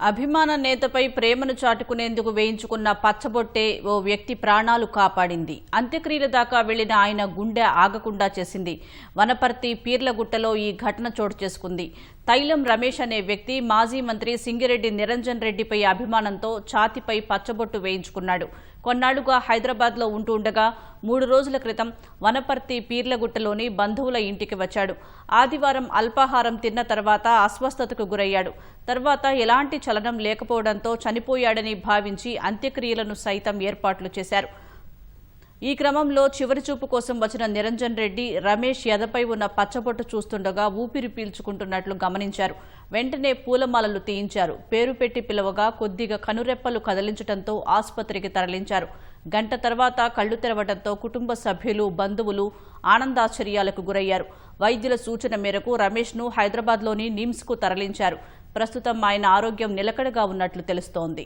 అభిమాన నేతపై ప్రేమను చాటుకునేందుకు వేయించుకున్న పచ్చబొట్టే ఓ వ్యక్తి ప్రాణాలు కాపాడింది. అంత్యక్రియల దాకా వెళ్లిన ఆయన గుండె ఆగకుండా చేసింది. వనపర్తి పీర్లగుట్టలో ఈ ఘటన చోటు చేసుకుంది. తైలం రమేష్ అనే వ్యక్తి మాజీ మంత్రి సింగిరెడ్డి నిరంజన్ రెడ్డిపై అభిమానంతో ఛాతిపై పచ్చబొట్టు వేయించుకున్నాడు. కొన్నాళ్లుగా హైదరాబాద్లో ఉంటుండగా 3 రోజుల క్రితం వనపర్తి పీర్లగుట్టలోని బంధువుల ఇంటికి వచ్చాడు. ఆదివారం అల్పాహారం తిన్న తర్వాత అస్వస్థతకు గురయ్యాడు. తర్వాత ఎలాంటి చలనం లేకపోవడంతో చనిపోయాడని భావించి అంత్యక్రియలను సైతం ఏర్పాట్లు చేశారు. ఈ క్రమంలో చివరిచూపు కోసం వచ్చిన నిరంజన్ రెడ్డి రమేష్ ఎదపై ఉన్న పచ్చబొట్టు చూస్తుండగా ఊపిరి పీల్చుకుంటున్నట్లు గమనించారు. వెంటనే పూలమాలలు తీయించారు. పేరు పెట్టి పిలవగా కొద్దిగా కనురెప్పలు కదిలించడంతో ఆసుపత్రికి తరలించారు. గంట తర్వాత కళ్లు తెరవడంతో కుటుంబ సభ్యులు, బంధువులు ఆనందాశ్చర్యాలకు గురయ్యారు. వైద్యుల సూచన మేరకు రమేష్ను హైదరాబాద్లోని నిమ్స్కు తరలించారు. ప్రస్తుతం ఆయన ఆరోగ్యం నిలకడగా ఉన్నట్లు తెలుస్తోంది.